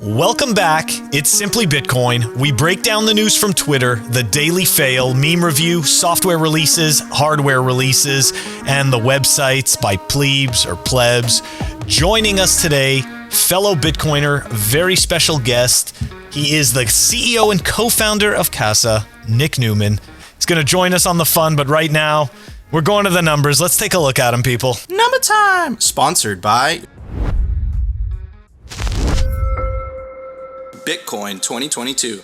Welcome back. It's Simply Bitcoin. We break down the news from Twitter, the daily fail, meme review, software releases, hardware releases, and the websites by plebes or plebs. Joining us today, fellow Bitcoiner, very special guest. He is the CEO and co-founder of Casa, Nick Neuman. He's going to join us on the fun, but right now, we're going to the numbers. Let's take a look at them, people. Number time! Sponsored by Bitcoin 2022.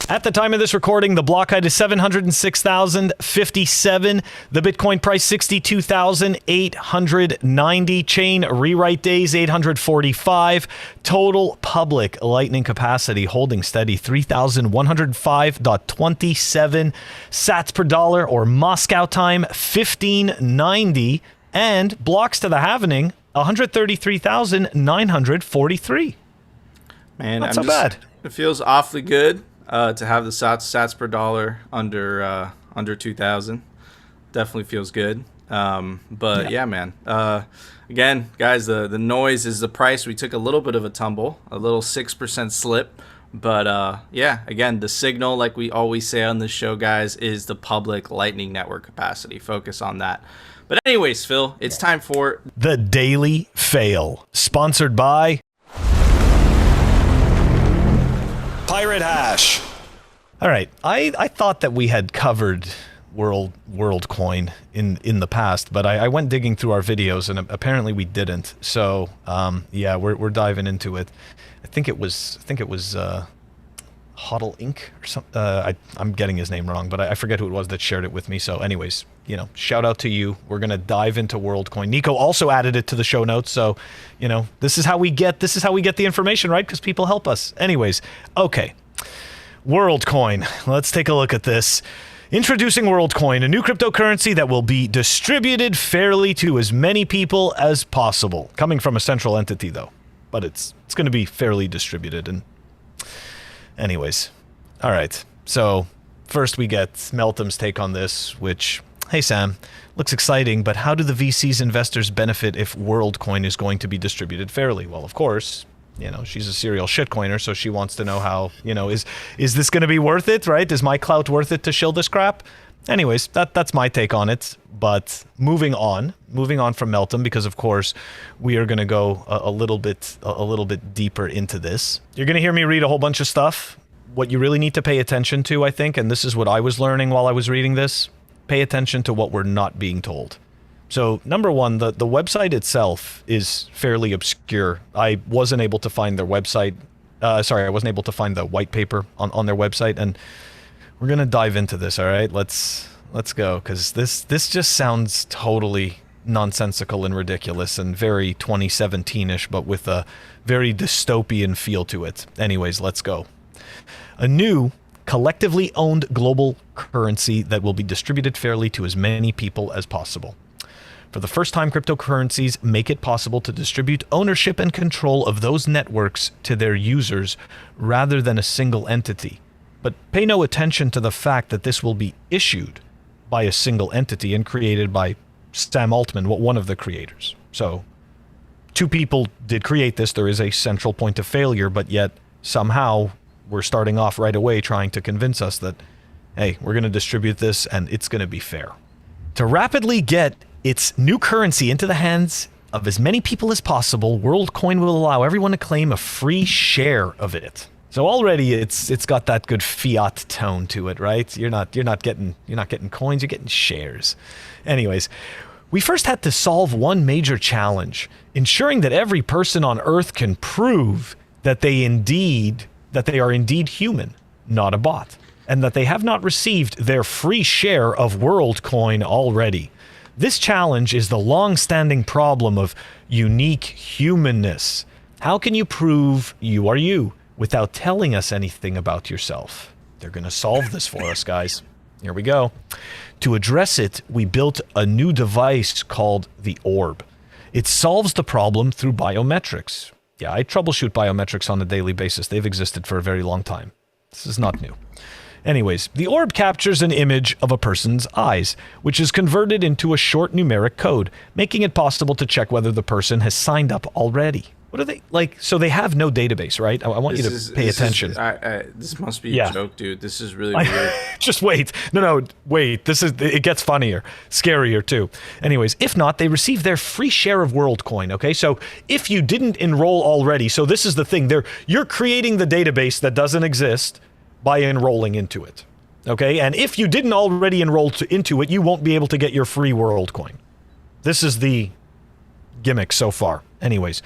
At the time of this recording, the block height is 706,057. The Bitcoin price 62,890. Chain rewrite days 845. Total public Lightning capacity holding steady 3,105.27 sats per dollar, or Moscow time 1590. And blocks to the halvening 133,943. Man, not so bad. It feels awfully good to have the sats per dollar under 2,000. Definitely feels good. But yeah, man. Again, guys, the noise is the price. We took a little bit of a tumble, a little 6% slip. But yeah, again, the signal, like we always say on this show, guys, is the public Lightning Network capacity. Focus on that. But anyways, Phil, it's time for the Daily Fail, sponsored by Pirate Hash. All right, I thought that we had covered WorldCoin in the past, but I went digging through our videos and apparently we didn't. So yeah, we're diving into it. I think it was Hodl Inc. or something. I'm getting his name wrong, but I forget who it was that shared it with me. So anyways, you know, shout out to you. We're gonna dive into WorldCoin. Nico also added it to the show notes, so you know, this is how we get the information, right? Because people help us. Anyways, okay. WorldCoin. Let's take a look at this. Introducing WorldCoin, a new cryptocurrency that will be distributed fairly to as many people as possible. Coming from a central entity, though, but it's going to be fairly distributed. And anyways, all right. So first we get Meltem's take on this, which, hey Sam, looks exciting, but how do the VC's investors benefit if WorldCoin is going to be distributed fairly? Well, of course, you know, she's a serial shitcoiner, so she wants to know how, you know, is this going to be worth it, right? Is my clout worth it to shill this crap? Anyways, that's my take on it. But moving on from Meltem, because of course we are going to go a little bit deeper into this. You're going to hear me read a whole bunch of stuff. What you really need to pay attention to, I think, and this is what I was learning while I was reading this, pay attention to what we're not being told. So number one, the website itself is fairly obscure. I wasn't able to find their website. I wasn't able to find the white paper on their website, and we're gonna dive into this. All right, let's go, because this just sounds totally nonsensical and ridiculous and very 2017-ish, but with a very dystopian feel to it. Anyways, let's go. A new collectively owned global currency that will be distributed fairly to as many people as possible. For the first time, cryptocurrencies make it possible to distribute ownership and control of those networks to their users rather than a single entity. But pay no attention to the fact that this will be issued by a single entity and created by Sam Altman, one of the creators. So two people did create this. There is a central point of failure, but yet somehow we're starting off right away trying to convince us that, hey, we're going to distribute this and it's going to be fair. To rapidly get its new currency into the hands of as many people as possible, WorldCoin will allow everyone to claim a free share of it. So already it's got that good fiat tone to it, right? You're not getting coins, you're getting shares. Anyways, we first had to solve one major challenge, ensuring that every person on Earth can prove that they are indeed human, not a bot, and that they have not received their free share of WorldCoin already. This challenge is the long-standing problem of unique humanness. How can you prove you are you without telling us anything about yourself? They're going to solve this for us, guys. Here we go. To address it, we built a new device called the Orb. It solves the problem through biometrics. Yeah, I troubleshoot biometrics on a daily basis. They've existed for a very long time. This is not new. Anyways, the orb captures an image of a person's eyes, which is converted into a short numeric code, making it possible to check whether the person has signed up already. What are they like? So they have no database, right? I want you to pay attention. This must be a joke, dude. This is really weird. Just wait. No, wait. It gets funnier, scarier too. Anyways, if not, they receive their free share of WorldCoin. Okay, so if you didn't enroll already, so this is the thing. You're creating the database that doesn't exist by enrolling into it. Okay, and if you didn't already enroll into it, you won't be able to get your free WorldCoin. This is the gimmick so far. Anyways,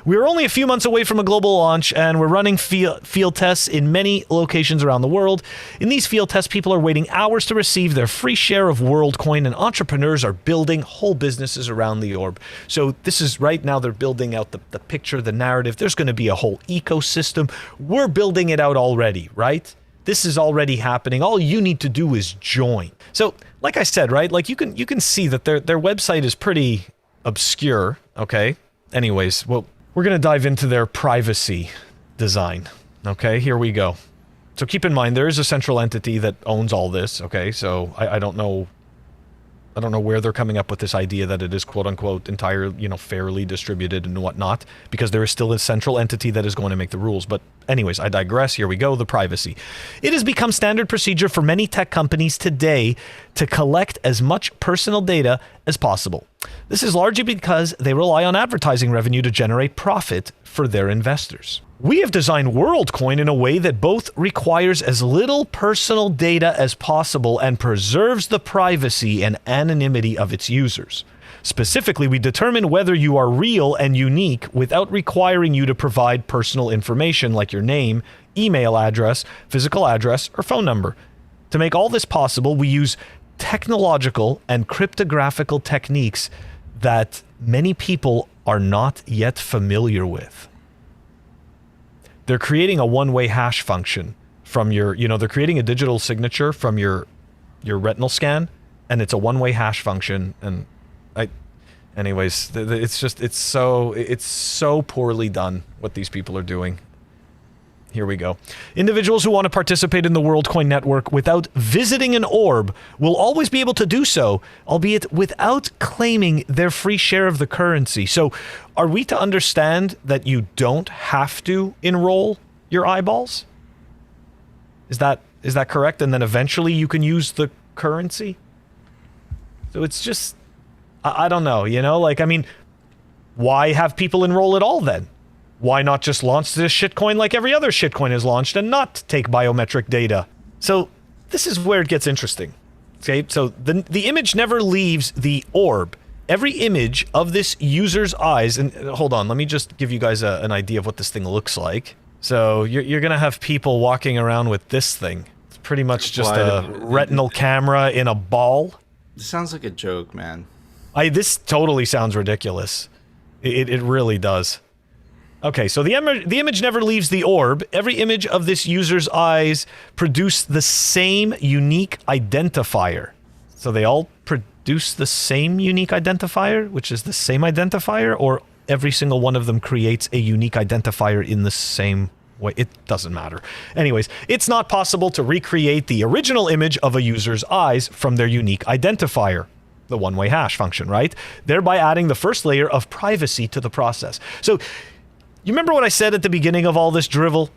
we're only a few months away from a global launch, and we're running field tests in many locations around the world. In these field tests, people are waiting hours to receive their free share of WorldCoin, and entrepreneurs are building whole businesses around the orb. So this is right now, they're building out the picture, the narrative. There's going to be a whole ecosystem. We're building it out already, right? This is already happening. All you need to do is join. So, like I said, right? Like you can see that their website is pretty obscure, okay? Anyways, well, we're going to dive into their privacy design. Okay, here we go. So keep in mind, there is a central entity that owns all this, okay? So I don't know where they're coming up with this idea that it is quote-unquote entire, fairly distributed and whatnot, because there is still a central entity that is going to make the rules. But anyways, I digress. Here we go, the privacy. It has become standard procedure for many tech companies today to collect as much personal data as possible. This is largely because they rely on advertising revenue to generate profit for their investors. We have designed WorldCoin in a way that both requires as little personal data as possible and preserves the privacy and anonymity of its users. Specifically, we determine whether you are real and unique without requiring you to provide personal information like your name, email address, physical address, or phone number. To make all this possible, we use technological and cryptographical techniques that many people are not yet familiar with. They're creating a one-way hash function from your, they're creating a digital signature from your retinal scan, and it's a one-way hash function. And anyways, it's so poorly done what these people are doing. Here we go. Individuals who want to participate in the WorldCoin network without visiting an orb will always be able to do so, albeit without claiming their free share of the currency. So are we to understand that you don't have to enroll your eyeballs? Is that correct? And then eventually you can use the currency? So it's just, I don't know, why have people enroll at all then? Why not just launch this shitcoin like every other shitcoin is launched and not take biometric data? So this is where it gets interesting. Okay, so the image never leaves the orb. Every image of this user's eyes, and hold on, let me just give you guys an idea of what this thing looks like. So you're going to have people walking around with this thing. It's pretty much just a retinal camera in a ball. This sounds like a joke, man. This totally sounds ridiculous. It really does. Okay, so the image never leaves the orb. Every image of this user's eyes produce the same unique identifier. So they all produce the same unique identifier, which is the same identifier, or every single one of them creates a unique identifier in the same way. It doesn't matter. Anyways, it's not possible to recreate the original image of a user's eyes from their unique identifier, the one-way hash function, right? Thereby adding the first layer of privacy to the process. So you remember what I said at the beginning of all this drivel,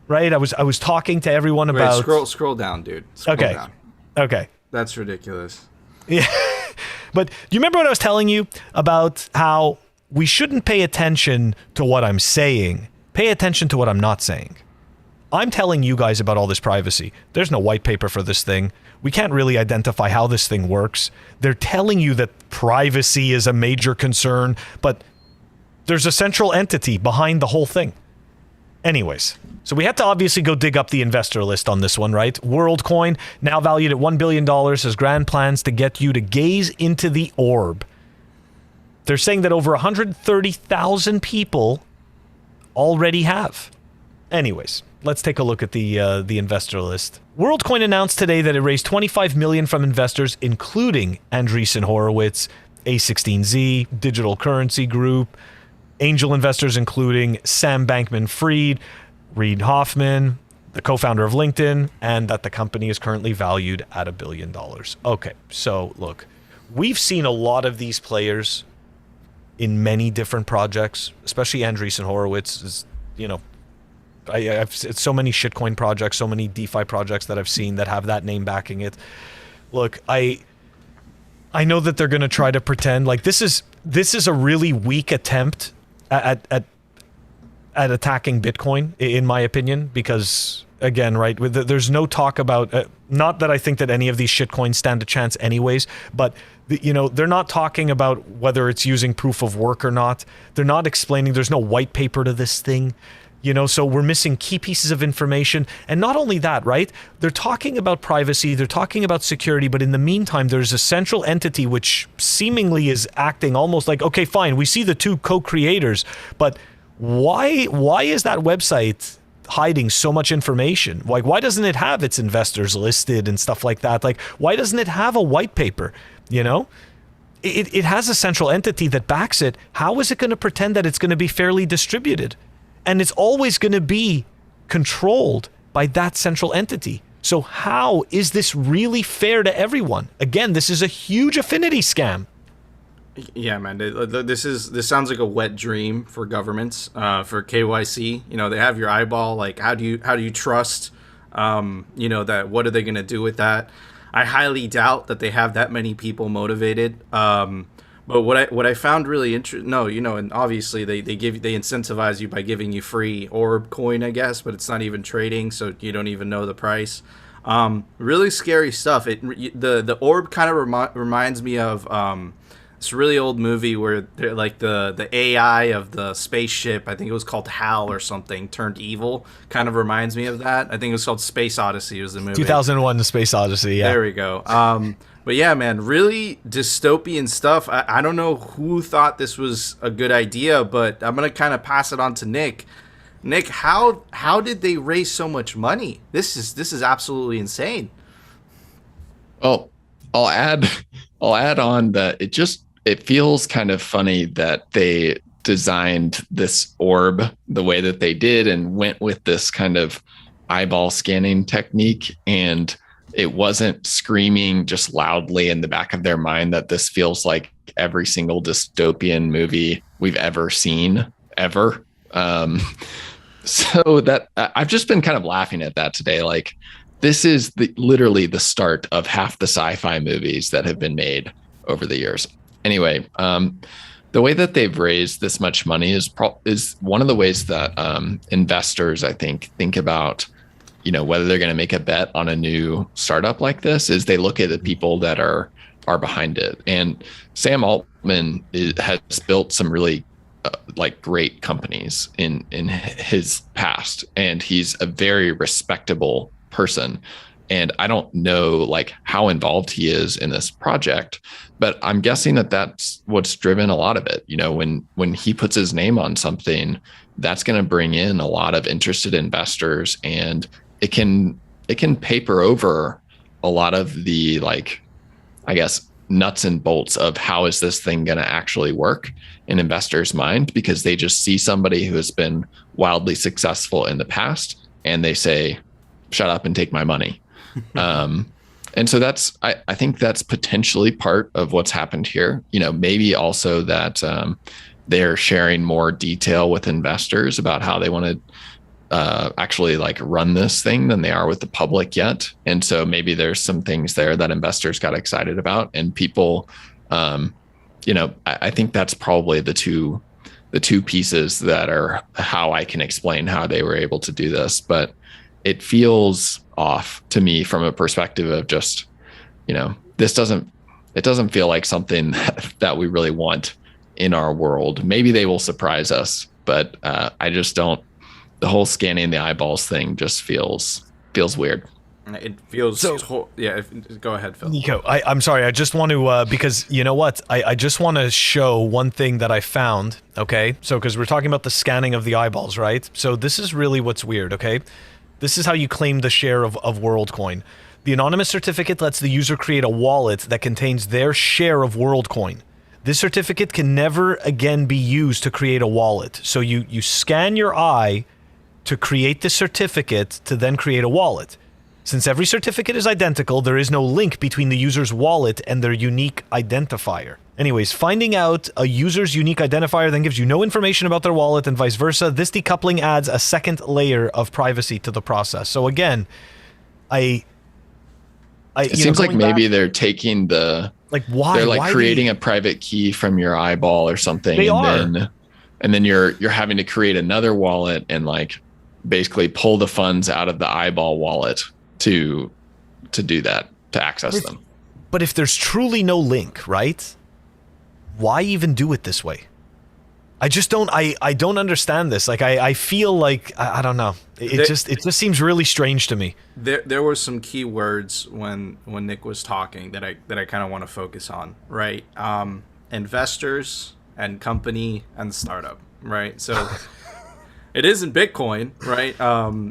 right? I was talking to everyone about... Wait, scroll down, dude. Scroll down. Okay. That's ridiculous. Yeah. But do you remember what I was telling you about how we shouldn't pay attention to what I'm saying? Pay attention to what I'm not saying. I'm telling you guys about all this privacy. There's no white paper for this thing. We can't really identify how this thing works. They're telling you that privacy is a major concern, but there's a central entity behind the whole thing. Anyways, so we had to obviously go dig up the investor list on this one, right? WorldCoin, now valued at $1 billion, has grand plans to get you to gaze into the orb. They're saying that over 130,000 people already have. Anyways, let's take a look at the investor list. WorldCoin announced today that it raised $25 million from investors, including Andreessen Horowitz, A16Z, Digital Currency Group, angel investors including Sam Bankman-Fried, Reid Hoffman, the co-founder of LinkedIn, and that the company is currently valued at $1 billion. Okay, so look, we've seen a lot of these players in many different projects, especially Andreessen Horowitz is, you know, I've it's so many shitcoin projects, so many DeFi projects that I've seen that have that name backing it. Look, I know that they're going to try to pretend like this is a really weak attempt at attacking Bitcoin, in my opinion, because again, right, there's no talk about, not that I think that any of these shitcoins stand a chance anyways, but you know, they're not talking about whether it's using proof of work or not. They're not explaining, there's no white paper to this thing. You know, so we're missing key pieces of information. And not only that, right? They're talking about privacy, they're talking about security, but in the meantime, there's a central entity which seemingly is acting almost like, okay, fine, we see the two co-creators, but why is that website hiding so much information? Like, why doesn't it have its investors listed and stuff like that? Like, why doesn't it have a white paper, you know? It has a central entity that backs it. How is it going to pretend that it's going to be fairly distributed? And it's always going to be controlled by that central entity. So how is this really fair to everyone? Again, this is a huge affinity scam. Yeah, man. This sounds like a wet dream for governments, for KYC. You know, they have your eyeball. Like, how do you trust? You know, that what are they going to do with that? I highly doubt that they have that many people motivated. But what I found really interesting, you know, and obviously they incentivize you by giving you free orb coin, I guess, but it's not even trading, so you don't even know the price. Really scary stuff. The orb kind of reminds me of this really old movie where they're like the AI of the spaceship, I think it was called HAL or something, turned evil. Kind of reminds me of that. I think it was called Space Odyssey was the movie. 2001 The Space Odyssey, yeah. There we go. But yeah, man, really dystopian stuff. I don't know who thought this was a good idea, but I'm going to kind of pass it on to Nick. Nick, how did they raise so much money? This is absolutely insane. Well, I'll add on that it feels kind of funny that they designed this orb the way that they did and went with this kind of eyeball scanning technique, and it wasn't screaming just loudly in the back of their mind that this feels like every single dystopian movie we've ever seen ever. So that I've just been kind of laughing at that today. Like, this is literally the start of half the sci-fi movies that have been made over the years. Anyway, the way that they've raised this much money is one of the ways that investors, I think about, you know, whether they're going to make a bet on a new startup like this, is they look at the people that are behind it. And Sam Altman has built some really like great companies in his past, and he's a very respectable person. And I don't know like how involved he is in this project, but I'm guessing that that's what's driven a lot of it. You know, when he puts his name on something, that's going to bring in a lot of interested investors, and it can paper over a lot of the, like, I guess, nuts and bolts of how is this thing going to actually work in investors' mind, because they just see somebody who has been wildly successful in the past and they say, shut up and take my money. And so I think that's potentially part of what's happened here. You know, maybe also that they're sharing more detail with investors about how they want to actually like run this thing than they are with the public yet. And so maybe there's some things there that investors got excited about, and people, you know, I think that's probably the two pieces that are how I can explain how they were able to do this. But it feels off to me from a perspective of just, you know, it doesn't feel like something that we really want in our world. Maybe they will surprise us, but I just don't. The whole scanning the eyeballs thing just feels weird. It feels yeah. Go ahead, Phil. Nico, I'm sorry. I just want to because you know what? I just want to show one thing that I found. Okay, so because we're talking about the scanning of the eyeballs, right? So this is really what's weird. Okay, this is how you claim the share of WorldCoin. The anonymous certificate lets the user create a wallet that contains their share of WorldCoin. This certificate can never again be used to create a wallet. So you scan your eye to create the certificate to then create a wallet. Since every certificate is identical, there is no link between the user's wallet and their unique identifier. Anyways, finding out a user's unique identifier then gives you no information about their wallet and vice versa. This decoupling adds a second layer of privacy to the process. So again, it seems like maybe they're taking the why they're why creating a private key from your eyeball or something, and then you're having to create another wallet and basically pull the funds out of the eyeball wallet to do that, to access them. But if there's truly no link, right? Why even do it this way? I just don't. I don't understand this. I feel like I don't know. It just seems really strange to me. There were some key words when Nick was talking that I kind of want to focus on. Right, investors and company and startup. Right, so. It isn't Bitcoin, right?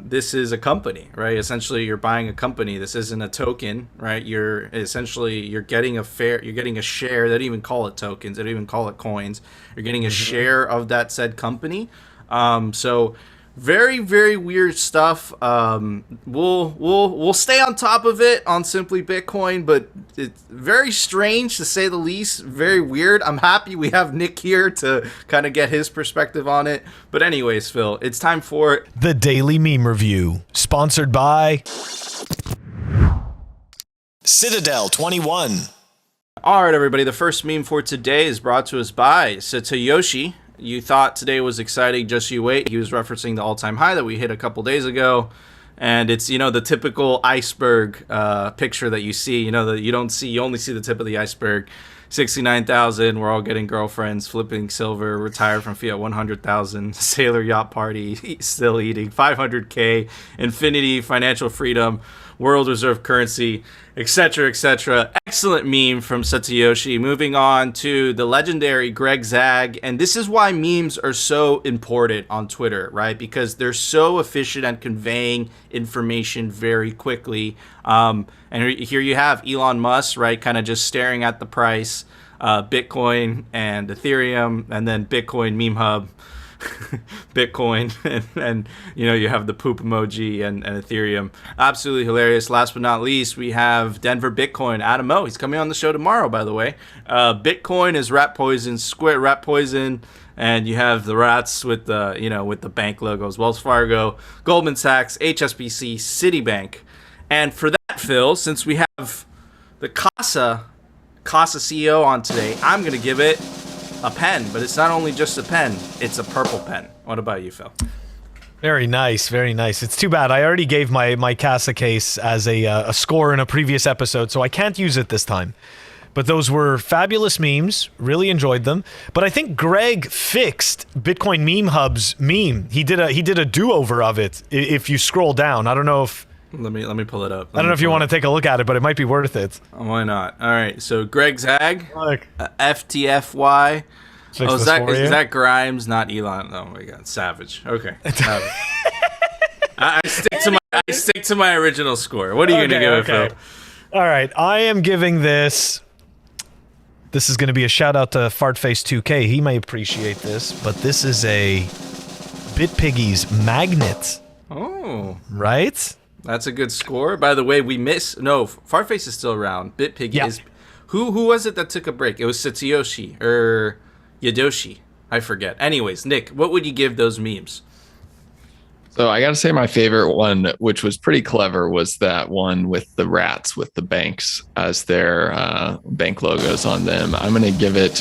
This is a company, right? Essentially, you're buying a company. This isn't a token, right? You're getting a share. They don't even call it tokens. They don't even call it coins. You're getting a share of that said company. So very, very weird stuff. We'll stay on top of it on Simply Bitcoin, but it's very strange to say the least. Very weird. I'm happy we have Nick here to kind of get his perspective on it. But anyways, Phil, it's time for the Daily Meme Review, sponsored by Citadel 21. All right, everybody. The first meme for today is brought to us by Satoyoshi. You thought today was exciting, just you wait. He was referencing the all-time high that we hit a couple days ago. And it's, the typical iceberg picture that you see, that you don't see. You only see the tip of the iceberg. 69,000, we're all getting girlfriends, flipping silver, retired from fiat 100,000, sailor yacht party, still eating, 500K, infinity, financial freedom, world reserve currency, etc., etc. Excellent meme from Satoyoshi. Moving on to the legendary Greg Zag. And this is why memes are so important on Twitter, right? Because they're so efficient at conveying information very quickly. And here you have Elon Musk, right? Kind of just staring at the price, Bitcoin and Ethereum, and then Bitcoin meme hub. Bitcoin and you have the poop emoji and Ethereum. Absolutely hilarious. Last but not least, we have Denver Bitcoin Adam O. He's coming on the show tomorrow, by the way. Bitcoin is rat poison, square rat poison, and you have the rats with the bank logos: Wells Fargo, Goldman Sachs, HSBC, Citibank. And for that, Phil, since we have the Casa CEO on today, I'm gonna give it a pen, but it's not only just a pen, it's a purple pen. What about you, Phil? Very nice, very nice. It's too bad. I already gave my Casa case as a score in a previous episode, so I can't use it this time. But those were fabulous memes. Really enjoyed them. But I think Greg fixed Bitcoin Meme Hub's meme. He did a do-over of it. If you scroll down, I don't know if. Let me pull it up. I don't know if you want to take a look at it, but it might be worth it. Why not? All right. So Greg Zag, Look. FTFY. Is that Grimes, not Elon? Oh my God, savage. Okay. Savage. I stick to my original score. What are you gonna give it, Phil? All right. I am giving this. This is going to be a shout out to Fartface2K. He may appreciate this, but this is a BitPiggy's magnet. Oh. Right? That's a good score. By the way, Fartface is still around. BitPiggy is. Who was it that took a break? It was Satoyoshi or Yadoshi. I forget. Anyways, Nick, what would you give those memes? So I got to say my favorite one, which was pretty clever, was that one with the rats with the banks as their bank logos on them. I'm going to give it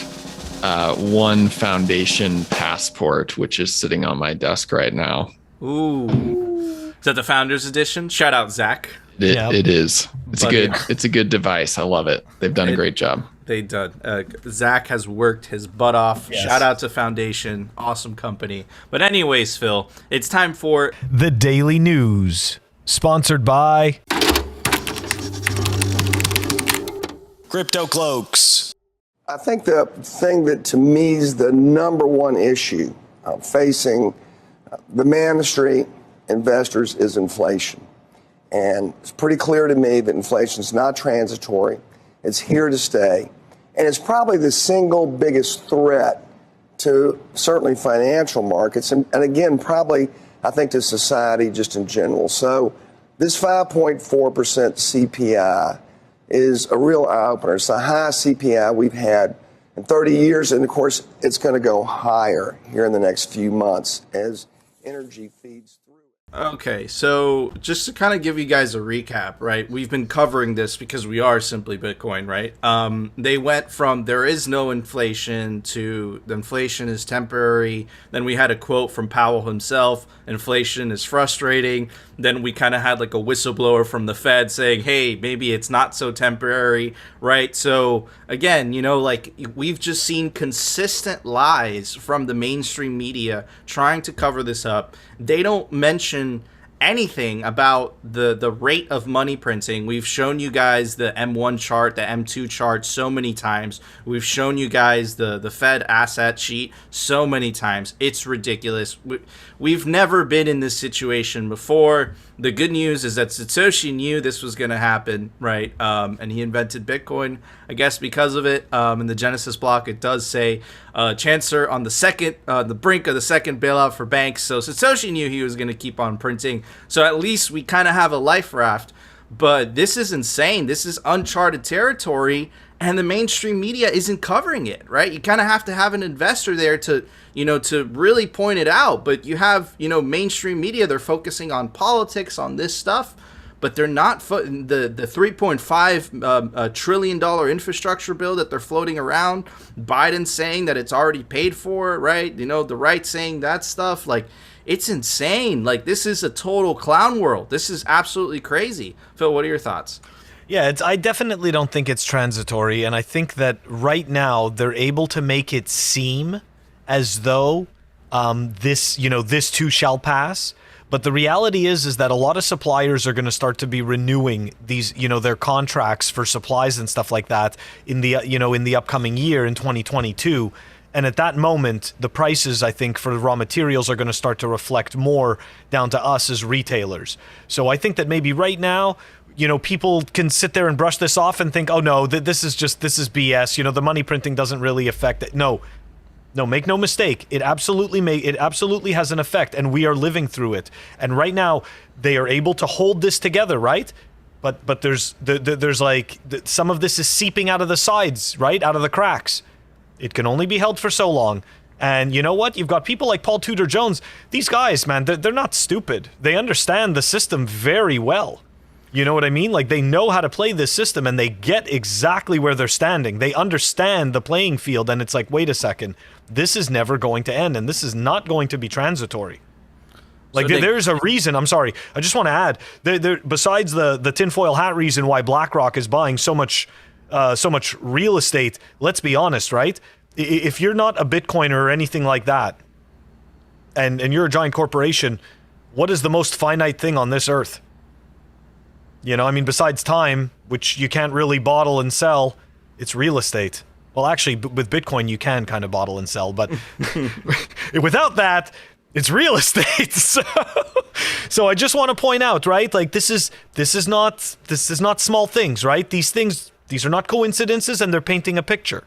one foundation passport, which is sitting on my desk right now. Ooh. Is that the Founders Edition? Shout out, Zach. It is. It's a good device. I love it. They've done a great job. They did. Zach has worked his butt off. Yes. Shout out to Foundation. Awesome company. But anyways, Phil, it's time for the Daily News, sponsored by Cloaks. I think the thing that to me is the number one issue facing the Main Street investors is inflation. And it's pretty clear to me that inflation is not transitory. It's here to stay. And it's probably the single biggest threat to certainly financial markets. And again, probably, I think, to society just in general. So this 5.4% CPI is a real eye-opener. It's the highest CPI we've had in 30 years. And of course, it's going to go higher here in the next few months as energy feeds through. Okay, so just to kind of give you guys a recap, right? We've been covering this because we are Simply Bitcoin, right? They went from there is no inflation to the inflation is temporary. Then we had a quote from Powell himself, inflation is frustrating. Then we kind of had like a whistleblower from the Fed saying, hey, maybe it's not so temporary, right? So again, like we've just seen consistent lies from the mainstream media trying to cover this up. They don't mention anything about the rate of money printing. We've shown you guys the M1 chart, the M2 chart so many times. We've shown you guys the Fed asset sheet so many times. It's ridiculous. We've never been in this situation before. The good news is that Satoshi knew this was going to happen, right? And he invented Bitcoin, I guess, because of it. In the Genesis block, it does say Chancellor on the brink of the second bailout for banks. So Satoshi knew he was going to keep on printing. So at least we kind of have a life raft. But this is insane. This is uncharted territory, and the mainstream media isn't covering it, right? You kind of have to have an investor there to really point it out. But you have, mainstream media, they're focusing on politics, on this stuff, but they're not the $3.5 trillion infrastructure bill that they're floating around. Biden saying that it's already paid for, right? The right saying that stuff. Like, it's insane. Like, this is a total clown world. This is absolutely crazy. Phil, what are your thoughts? Yeah, I definitely don't think it's transitory, and I think that right now they're able to make it seem as though this too shall pass. But the reality is that a lot of suppliers are going to start to be renewing these, their contracts for supplies and stuff like that in the upcoming year in 2022. And at that moment, the prices, I think, for the raw materials are going to start to reflect more down to us as retailers. So I think that maybe right now, people can sit there and brush this off and think, oh no, this is BS. The money printing doesn't really affect it. No, make no mistake. It absolutely has an effect, and we are living through it. And right now, they are able to hold this together, right? But there's like some of this is seeping out of the sides, right, out of the cracks. It can only be held for so long. And you know what? You've got people like Paul Tudor Jones. These guys, man, they're not stupid. They understand the system very well. You know what I mean? Like, they know how to play this system, and they get exactly where they're standing. They understand the playing field, and it's like, wait a second. This is never going to end, and this is not going to be transitory. Like, there's a reason. I'm sorry. I just want to add, besides the tinfoil hat reason why BlackRock is buying so much real estate, let's be honest, right? If you're not a Bitcoiner or anything like that, and you're a giant corporation, what is the most finite thing on this earth? Besides time, which you can't really bottle and sell, it's real estate. Well, actually, with Bitcoin, you can kind of bottle and sell, but without that, it's real estate. So I just want to point out, right? Like, this is not small things, right? These are not coincidences, and they're painting a picture.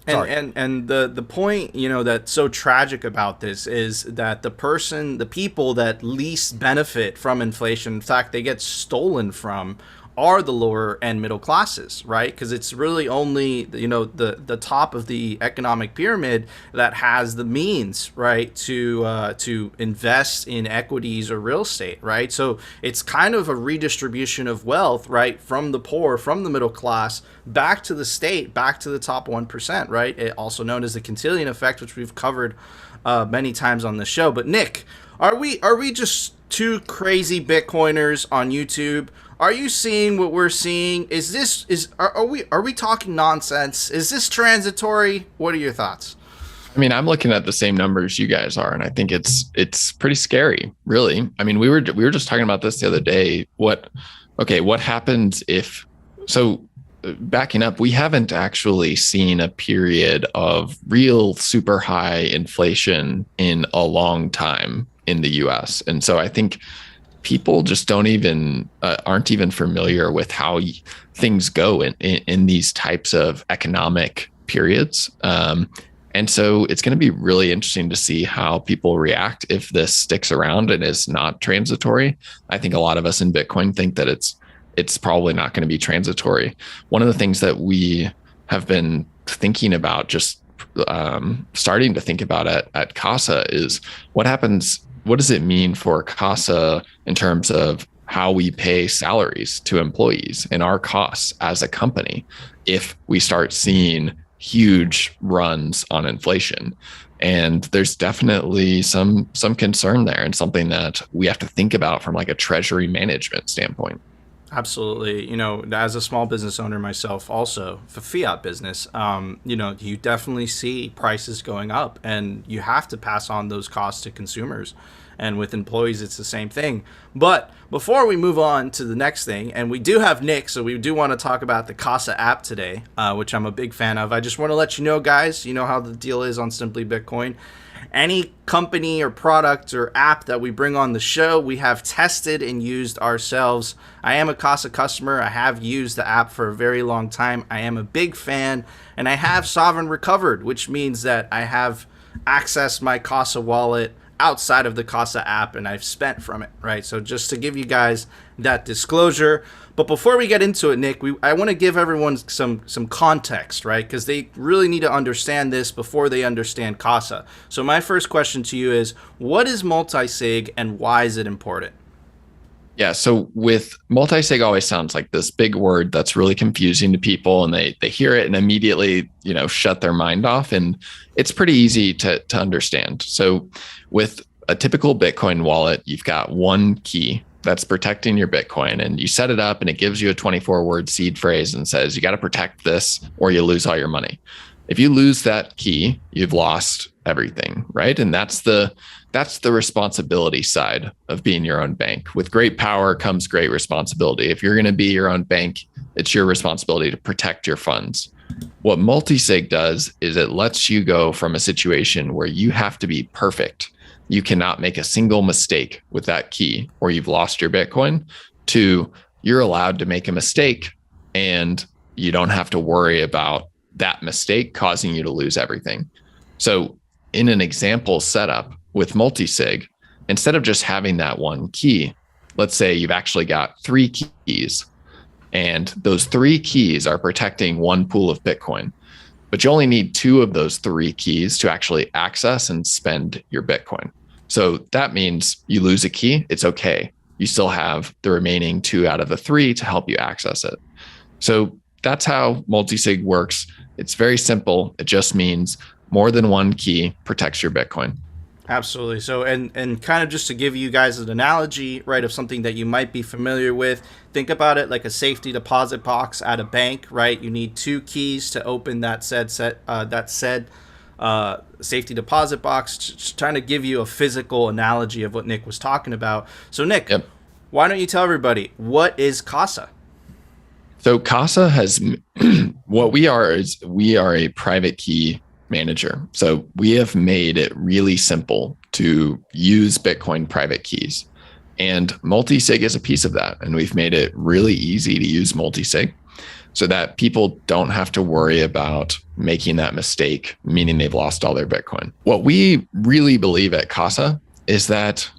And the point, that's so tragic about this is that the people that least benefit from inflation, in fact, they get stolen from, are the lower end middle classes, right? Because it's really only the top of the economic pyramid that has the means, right, to invest in equities or real estate, right? So it's kind of a redistribution of wealth, right, from the poor, from the middle class, back to the state, back to the top 1%, right? It also known as the Cantillon effect, which we've covered many times on the show. But Nick, are we just two crazy Bitcoiners on YouTube? Are you seeing what we're seeing? Are we talking nonsense? Is this transitory? What are your thoughts? I mean, I'm looking at the same numbers you guys are, and I think it's pretty scary, really. I mean, we were just talking about this the other day. What happens if backing up, we haven't actually seen a period of real super high inflation in a long time in the US. And so I think people just aren't even familiar with how things go in these types of economic periods. And so it's going to be really interesting to see how people react if this sticks around and is not transitory. I think a lot of us in Bitcoin think that it's probably not going to be transitory. One of the things that we have been thinking about, just starting to think about at Casa, is what happens. What does it mean for Casa in terms of how we pay salaries to employees and our costs as a company if we start seeing huge runs on inflation? And there's definitely some concern there, and something that we have to think about from like a treasury management standpoint. Absolutely. You know, as a small business owner myself, also for fiat business, you know, you definitely see prices going up, and you have to pass on those costs to consumers. And with employees, it's the same thing. But before we move on to the next thing, and we do have Nick, so we do want to talk about the Casa app today, which I'm a big fan of. I just want to let you know, guys, you know how the deal is on Simply Bitcoin. Any company or product or app that we bring on the show, we have tested and used ourselves. I am a Casa customer. I have used the app for a very long time. I am a big fan, and I have Sovereign recovered, which means that I have accessed my Casa wallet outside of the Casa app, and I've spent from it, right? So just to give you guys that disclosure. But before we get into it, Nick, I want to give everyone some context, right? Because they really need to understand this before they understand Casa. So my first question to you is, what is multisig and why is it important? Yeah, so with multisig, always sounds like this big word that's really confusing to people, and they hear it and immediately, you know, shut their mind off. And it's pretty easy to understand. So with a typical Bitcoin wallet, you've got one key that's protecting your Bitcoin, and you set it up and it gives you a 24-word seed phrase and says, you got to protect this or you lose all your money. If you lose that key, you've lost everything, right? And that's the responsibility side of being your own bank. With great power comes great responsibility. If you're going to be your own bank, it's your responsibility to protect your funds. What multisig does is it lets you go from a situation where you have to be perfect, you cannot make a single mistake with that key or you've lost your Bitcoin, to you're allowed to make a mistake and you don't have to worry about that mistake causing you to lose everything. So in an example setup with multisig, instead of just having that one key, let's say you've actually got 3 keys, and those 3 keys are protecting one pool of Bitcoin, but you only need 2 of those 3 keys to actually access and spend your Bitcoin. So that means you lose a key, it's okay. You still have the remaining 2 out of the 3 to help you access it. So that's how multisig works. It's very simple. It just means more than one key protects your Bitcoin. Absolutely. So, and kind of just to give you guys an analogy, right, of something that you might be familiar with, think about it like a safety deposit box at a bank, right? You need 2 keys to open that said safety deposit box. Just trying to give you a physical analogy of what Nick was talking about. So, Nick, Yep. Why don't you tell everybody, what is Casa? So Casa has, what we are is we are a private key manager. So we have made it really simple to use Bitcoin private keys. And multisig is a piece of that. And we've made it really easy to use multisig so that people don't have to worry about making that mistake, meaning they've lost all their Bitcoin. What we really believe at Casa is that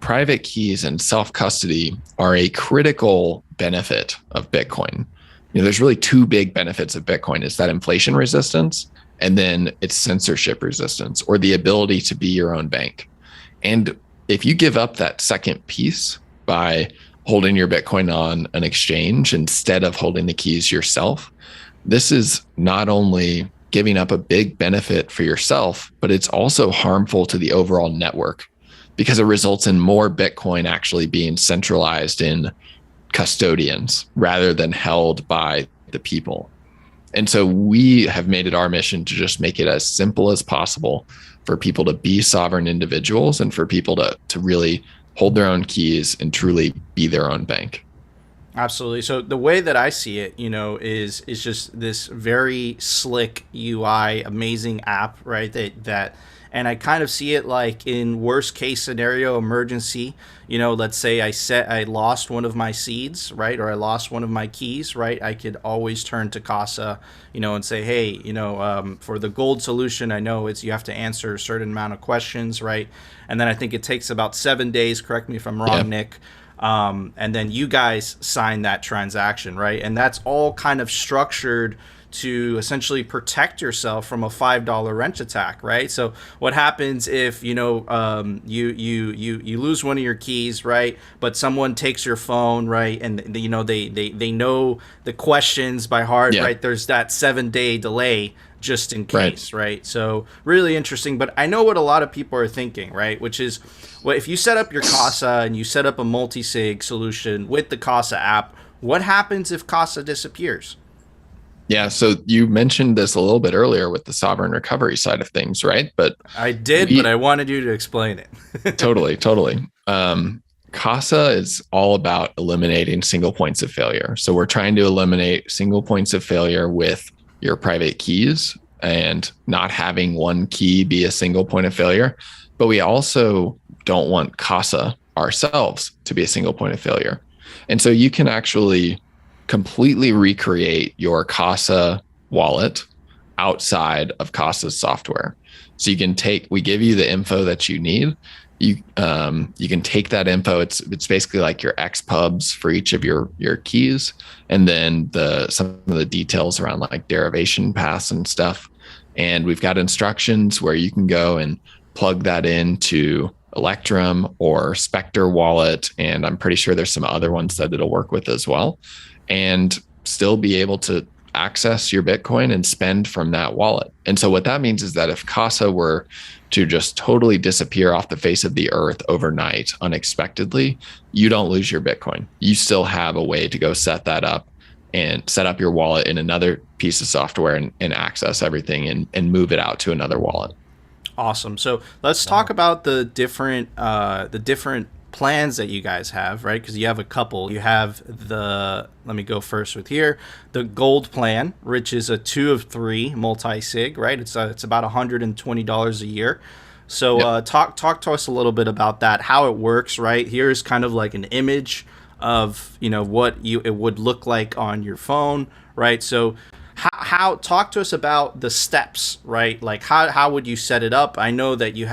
private keys and self-custody are a critical benefit of Bitcoin. You know, there's really 2 big benefits of Bitcoin. It's that inflation resistance, and then it's censorship resistance, or the ability to be your own bank. And if you give up that second piece by holding your Bitcoin on an exchange instead of holding the keys yourself, this is not only giving up a big benefit for yourself, but it's also harmful to the overall network, because it results in more Bitcoin actually being centralized in custodians rather than held by the people. And so we have made it our mission to just make it as simple as possible for people to be sovereign individuals and for people to really hold their own keys and truly be their own bank. Absolutely. So the way that I see it, you know, is just this very slick UI, amazing app, right? That and I kind of see it like in worst case scenario emergency. You know, let's say I lost one of my seeds, right? Or I lost one of my keys, right? I could always turn to Casa, you know, and say, hey, you know, for the gold solution, I know you have to answer a certain amount of questions, right? And then I think it takes about 7 days, correct me if I'm wrong, Nick. And then you guys sign that transaction, right? And that's all kind of structured to essentially protect yourself from a $5 wrench attack, right? So what happens if you lose one of your keys, right? But someone takes your phone, right? And they know the questions by heart, right? There's that 7-day delay just in case, right? So really interesting. But I know what a lot of people are thinking, right? Which is, well, if you set up your Casa and you set up a multi-sig solution with the Casa app, what happens if Casa disappears? Yeah, so you mentioned this a little bit earlier with the sovereign recovery side of things, right? But I did, but I wanted you to explain it. Totally. Casa is all about eliminating single points of failure. So we're trying to eliminate single points of failure with your private keys and not having one key be a single point of failure. But we also don't want Casa ourselves to be a single point of failure. And so you can actually completely recreate your Casa wallet outside of Casa's software. So we give you the info that you need. You can take that info. It's basically like your XPubs for each of your keys, and then some of the details around like derivation paths and stuff. And we've got instructions where you can go and plug that into Electrum or Spectre wallet, and I'm pretty sure there's some other ones that it'll work with as well, and still be able to access your Bitcoin and spend from that wallet. And so what that means is that if Casa were to just totally disappear off the face of the earth overnight, unexpectedly, you don't lose your Bitcoin. You still have a way to go set that up and set up your wallet in another piece of software and access everything and move it out to another wallet. Awesome. So let's talk about the different plans that you guys have, right? Because you have a couple. You have let me go first with here, the gold plan, which is a 2 of 3 multi-sig, right? It's about $120 a year. So talk to us a little bit about that, how it works, right? Here's kind of like an image of what it would look like on your phone, right? So how talk to us about the steps, right? Like how would you set it up? I know that you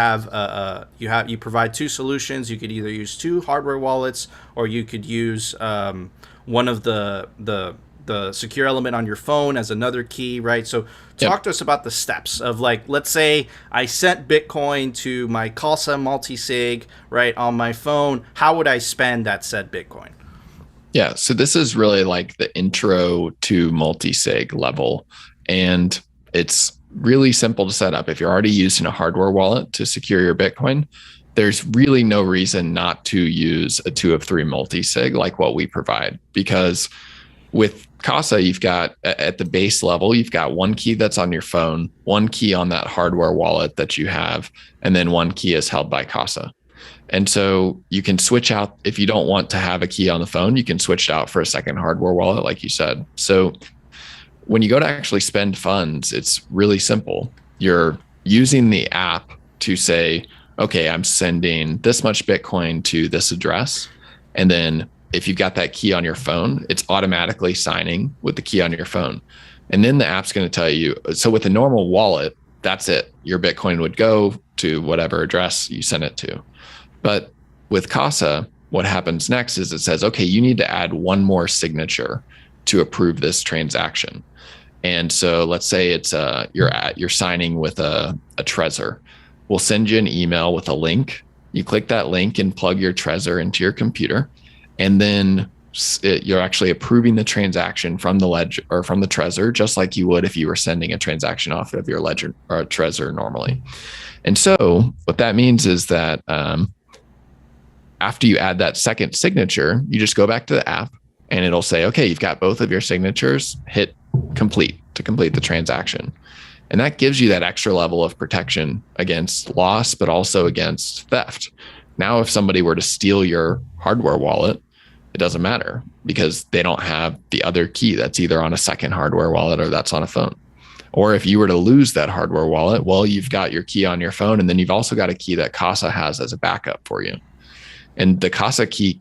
provide 2 solutions. You could either use 2 hardware wallets, or you could use one of the secure element on your phone as another key, right? So talk to us about the steps of, like, let's say I sent Bitcoin to my Casa multisig, right, on my phone. How would I spend that said Bitcoin? Yeah, so this is really like the intro to multisig level, and it's really simple to set up. If you're already using a hardware wallet to secure your Bitcoin, there's really no reason not to use a 2 of 3 multisig like what we provide, because with Casa, you've got at the base level, you've got one key that's on your phone, one key on that hardware wallet that you have, and then one key is held by Casa. And so you can switch out, if you don't want to have a key on the phone, you can switch it out for a second hardware wallet, like you said. So when you go to actually spend funds, it's really simple. You're using the app to say, okay, I'm sending this much Bitcoin to this address. And then if you've got that key on your phone, it's automatically signing with the key on your phone. And then the app's going to tell you, so with a normal wallet, that's it. Your Bitcoin would go to whatever address you sent it to. But with Casa, what happens next is it says, okay, you need to add one more signature to approve this transaction. And so let's say it's you're signing with a Trezor. We'll send you an email with a link. You click that link and plug your Trezor into your computer, and then you're actually approving the transaction from the ledger or from the Trezor, just like you would if you were sending a transaction off of your ledger or Trezor normally. And so what that means is that after you add that second signature, you just go back to the app and it'll say, okay, you've got both of your signatures, hit complete to complete the transaction. And that gives you that extra level of protection against loss, but also against theft. Now, if somebody were to steal your hardware wallet, it doesn't matter because they don't have the other key that's either on a second hardware wallet or that's on a phone. Or if you were to lose that hardware wallet, well, you've got your key on your phone, and then you've also got a key that Casa has as a backup for you. And the Casa key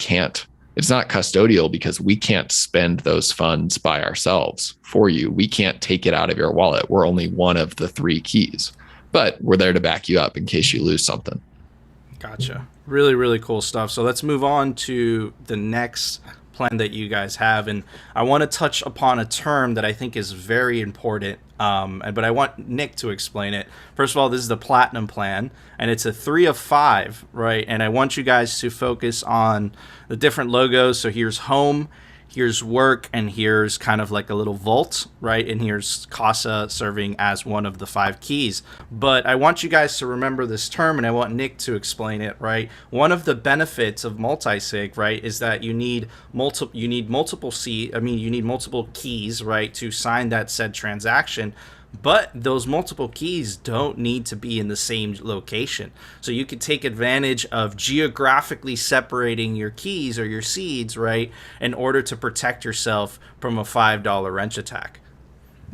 it's not custodial because we can't spend those funds by ourselves for you. We can't take it out of your wallet. We're only one of the 3 keys, but we're there to back you up in case you lose something. Gotcha. Really, really cool stuff. So let's move on to the next plan that you guys have, and I want to touch upon a term that I think is very important. But I want Nick to explain it. First of all, this is the platinum plan, and it's a 3 of 5, right? And I want you guys to focus on the different logos. So here's home, here's work, and here's kind of like a little vault, right? And here's Casa serving as one of the 5 keys. But I want you guys to remember this term, and I want Nick to explain it, right? One of the benefits of multisig, right, is that you need multiple keys, right, to sign that said transaction. But those multiple keys don't need to be in the same location. So you could take advantage of geographically separating your keys or your seeds, right, in order to protect yourself from a $5 wrench attack.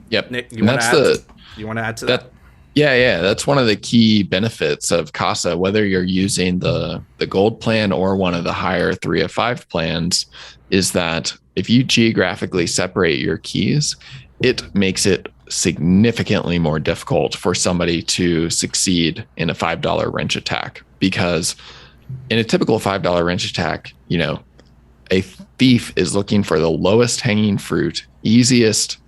Yep. Nick, you want to add to that? Yeah. That's one of the key benefits of Casa, whether you're using the gold plan or one of the higher 3 of 5 plans, is that if you geographically separate your keys, it makes it significantly more difficult for somebody to succeed in a $5 wrench attack, because in a typical $5 wrench attack, a thief is looking for the lowest hanging fruit, easiest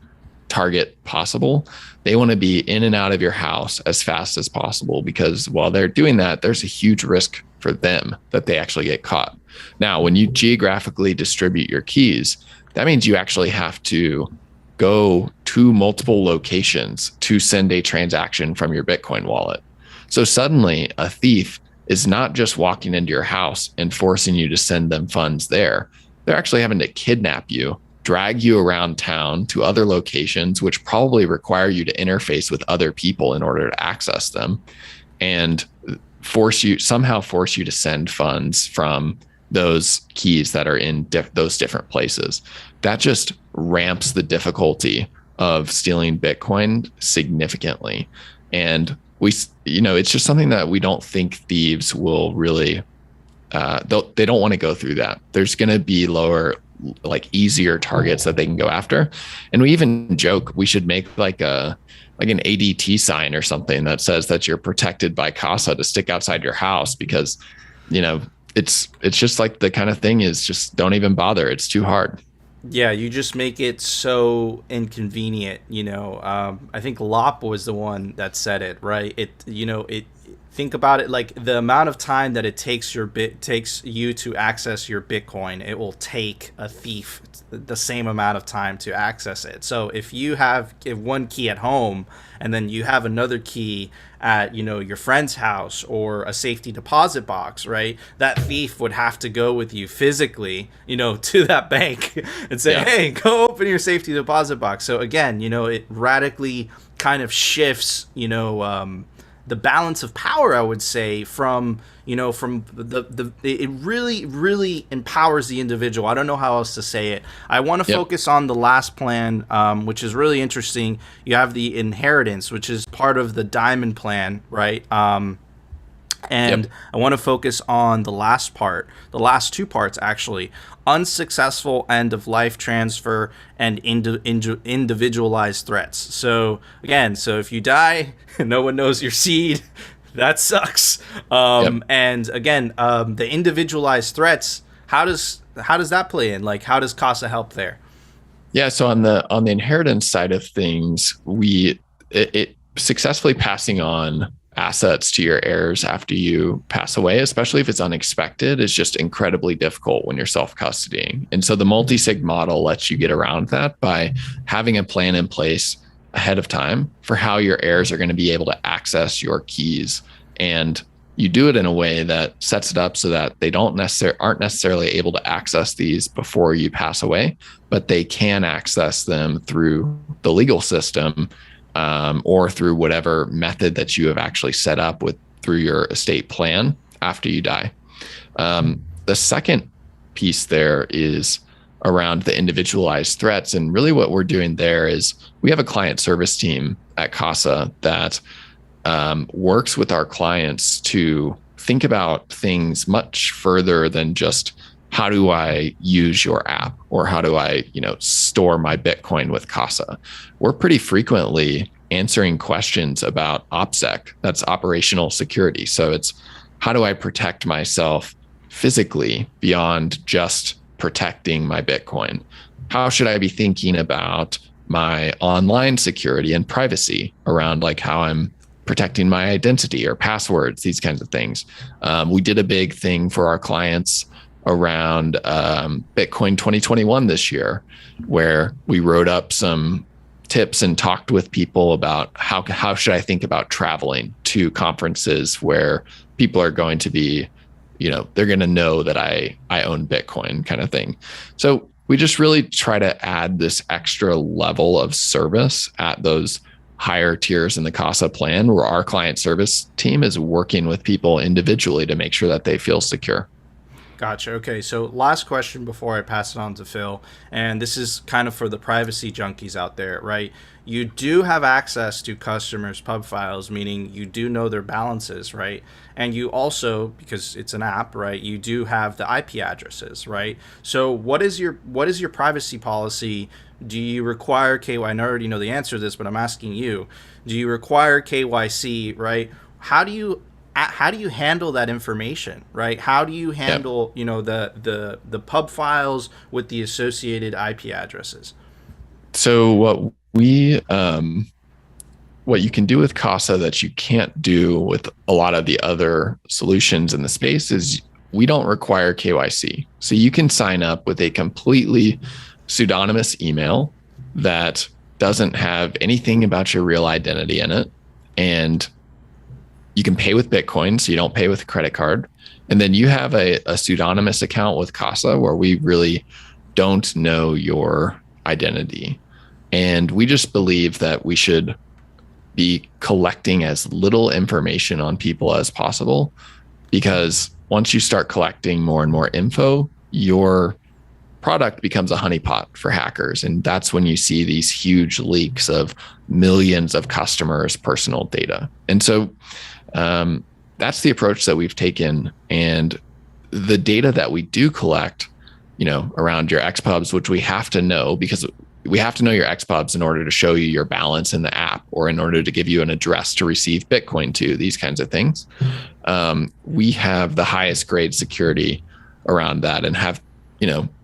target possible. They want to be in and out of your house as fast as possible, because while they're doing that, there's a huge risk for them that they actually get caught. Now, when you geographically distribute your keys, that means you actually have to go to multiple locations to send a transaction from your Bitcoin wallet. So suddenly a thief is not just walking into your house and forcing you to send them funds there. They're actually having to kidnap you, drag you around town to other locations, which probably require you to interface with other people in order to access them, and force you to send funds from those keys that are in those different places. That just ramps the difficulty of stealing Bitcoin significantly. And it's just something that we don't think thieves will really, they don't want to go through that. There's going to be easier targets that they can go after. And we even joke we should make like an ADT sign or something that says that you're protected by Casa to stick outside your house, because, it's just like the kind of thing is just don't even bother. It's too hard. Yeah, you just make it so inconvenient. I think Lop was the one that said it, right? Think about it, like the amount of time that it takes you to access your Bitcoin, it will take a thief the same amount of time to access it. So if you have one key at home and then you have another key at your friend's house or a safety deposit box, right, that thief would have to go with you physically to that bank and say, hey, go open your safety deposit box. So again, it radically kind of shifts the balance of power, I would say, from it really empowers the individual. I don't know how else to say it. I want to focus on the last plan, which is really interesting. You have the inheritance, which is part of the diamond plan, right? And I want to focus on the last part, the last 2 parts actually: unsuccessful end of life transfer and individualized threats. So again, if you die, no one knows your seed. That sucks. And again, the individualized threats. How does that play in? Like, how does Casa help there? Yeah. So on the inheritance side of things, it successfully passing on assets to your heirs after you pass away, especially if it's unexpected, is just incredibly difficult when you're self-custodying. And so the multisig model lets you get around that by having a plan in place ahead of time for how your heirs are going to be able to access your keys. And you do it in a way that sets it up so that they aren't necessarily able to access these before you pass away, but they can access them through the legal system, or through whatever method that you have actually set up through your estate plan after you die. The second piece there is around the individualized threats. And really what we're doing there is we have a client service team at Casa that works with our clients to think about things much further than just how do I use your app, or how do I, store my Bitcoin with Casa. We're pretty frequently answering questions about OPSEC, that's operational security. So it's how do I protect myself physically beyond just protecting my Bitcoin? How should I be thinking about my online security and privacy around like how I'm protecting my identity or passwords, these kinds of things. We did a big thing for our clients around Bitcoin 2021 this year, where we wrote up some tips and talked with people about how should I think about traveling to conferences where people are going to be, they're going to know that I own Bitcoin kind of thing. So we just really try to add this extra level of service at those higher tiers in the Casa plan, where our client service team is working with people individually to make sure that they feel secure. Gotcha. Okay. So last question before I pass it on to Phil, and this is kind of for the privacy junkies out there, right? You do have access to customers' pub files, meaning you do know their balances, right? And you also, because it's an app, right, you do have the IP addresses, right? So what is your privacy policy? Do you require KYC? I already know the answer to this, but I'm asking you. Do you require KYC, right? How do you handle that information, right? How do you handle, the pub files with the associated IP addresses? So what you can do with Casa that you can't do with a lot of the other solutions in the space is we don't require KYC. So you can sign up with a completely pseudonymous email that doesn't have anything about your real identity in it. And you can pay with Bitcoin, so you don't pay with a credit card. And then you have a pseudonymous account with Casa where we really don't know your identity. And we just believe that we should be collecting as little information on people as possible, because once you start collecting more and more info, your product becomes a honeypot for hackers. And that's when you see these huge leaks of millions of customers' personal data. And so that's the approach that we've taken. And the data that we do collect, around your XPubs, which we have to know, because we have to know your XPubs in order to show you your balance in the app, or in order to give you an address to receive Bitcoin to, these kinds of things. We have the highest grade security around that, and have,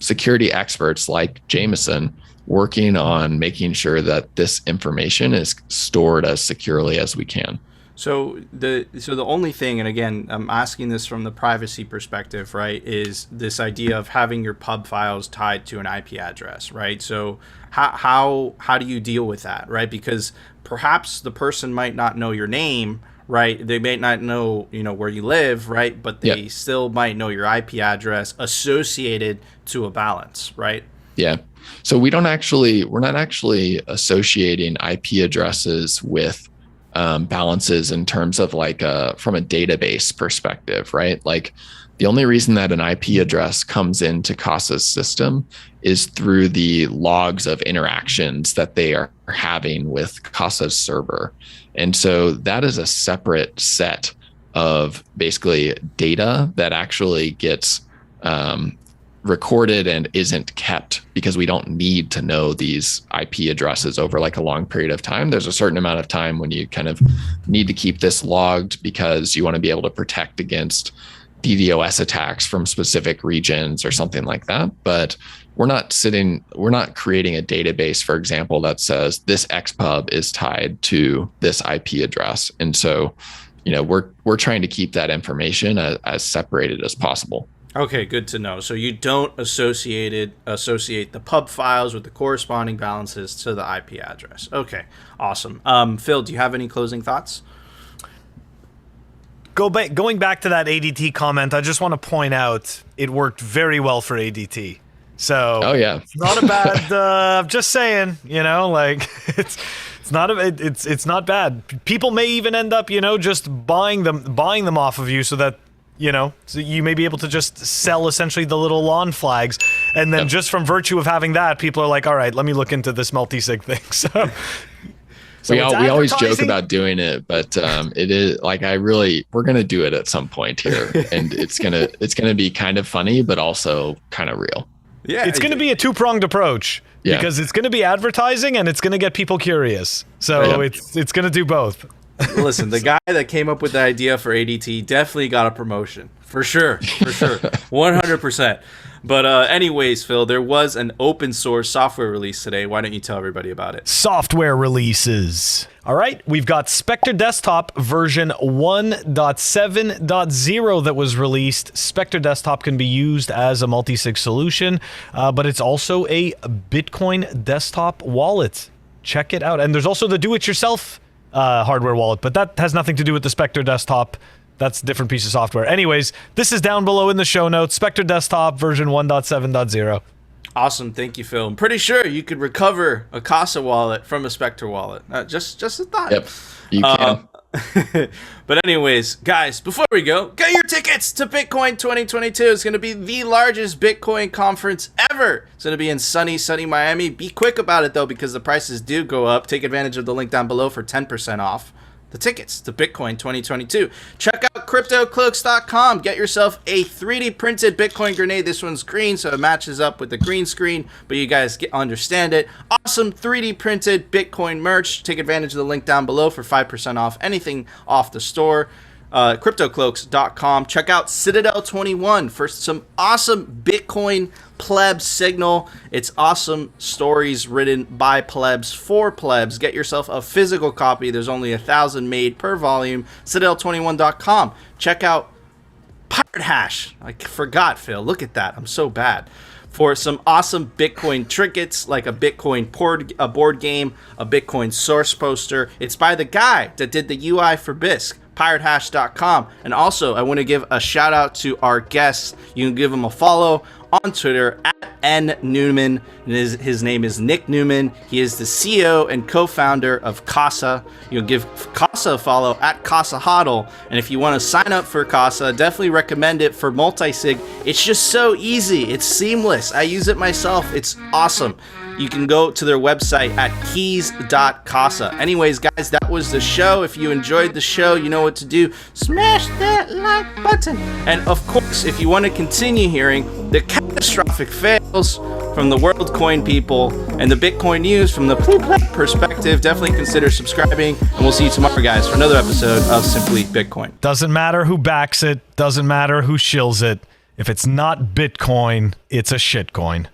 security experts like Jameson working on making sure that this information is stored as securely as we can. So the only thing, and again, I'm asking this from the privacy perspective, right, is this idea of having your pub files tied to an IP address, right? So how do you deal with that, right? Because perhaps the person might not know your name, right? They may not know, where you live, right? But they still might know your IP address associated to a balance, right? Yeah. So we're not actually associating IP addresses with balances in terms of like from a database perspective, right? Like the only reason that an IP address comes into Casa's system is through the logs of interactions that they are having with Casa's server. And so that is a separate set of basically data that actually gets recorded and isn't kept, because we don't need to know these IP addresses over like a long period of time. There's a certain amount of time when you kind of need to keep this logged, because you want to be able to protect against DDoS attacks from specific regions or something like that. But we're not creating a database, for example, that says this XPub is tied to this IP address. And so, we're trying to keep that information as separated as possible. Okay, good to know. So you don't associate the pub files with the corresponding balances to the IP address. Okay, awesome. Phil, do you have any closing thoughts? Going back to that ADT comment, I just want to point out it worked very well for ADT. So it's not a bad. I'm just saying, it's not bad. People may even end up, just buying them off of you, so that. So you may be able to just sell essentially the little lawn flags. And then just from virtue of having that, people are like, all right, let me look into this multisig thing. So we always joke about doing it, but it is like, we're going to do it at some point here. And it's going to be kind of funny, but also kind of real. Yeah, it's going to be a two-pronged approach, because it's going to be advertising and it's going to get people curious. So it's going to do both. Listen, the guy that came up with the idea for ADT definitely got a promotion. For sure. 100%. But anyways, Phil, there was an open source software release today. Why don't you tell everybody about it? Software releases. All right, we've got Spectre Desktop version 1.7.0 that was released. Spectre Desktop can be used as a multisig solution, but it's also a Bitcoin desktop wallet. Check it out. And there's also the do-it-yourself hardware wallet, but that has nothing to do with the Spectre Desktop. That's a different piece of software. Anyways, this is down below in the show notes. Spectre Desktop version 1.7.0. Awesome, thank you, Phil. I'm pretty sure you could recover a Casa wallet from a Spectre wallet. Just a thought. Yep, you can. But anyways, guys, before we go, get your tickets to Bitcoin 2022. It's going to be the largest Bitcoin conference ever. It's going to be in sunny Miami. Be quick about it, though, because the prices do go up. Take advantage of the link down below for 10% off the tickets to Bitcoin 2022. Check out CryptoCloaks.com. Get yourself a 3D printed Bitcoin grenade. This one's green, so it matches up with the green screen, but you guys understand it. Awesome 3D printed Bitcoin merch. Take advantage of the link down below for 5% off anything off the store. CryptoCloaks.com. Check out Citadel 21 for some awesome Bitcoin plebs signal. It's awesome stories written by plebs for plebs. Get yourself a physical copy. There's only 1,000 made per volume. Citadel21.com. Check out Pirate Hash. I forgot, Phil. Look at that. I'm so bad. For some awesome Bitcoin trinkets like a Bitcoin board game, a Bitcoin source poster. It's by the guy that did the UI for Bisq. PirateHash.com. And also, I want to give a shout out to our guests. You can give him a follow on Twitter at @Neuman. His name is Nick Neuman. He is the CEO and co-founder of Casa. You'll give Casa a follow at Casa Hodl. And if you want to sign up for Casa, definitely recommend it for multisig. It's just so easy. It's seamless. I use it myself. It's awesome. You can go to their website at keys.casa. Anyways, guys, that was the show. If you enjoyed the show, you know what to do. Smash that like button. And of course, if you want to continue hearing the catastrophic fails from the WorldCoin people and the Bitcoin news from the perspective, definitely consider subscribing. And we'll see you tomorrow, guys, for another episode of Simply Bitcoin. Doesn't matter who backs it. Doesn't matter who shills it. If it's not Bitcoin, it's a shitcoin.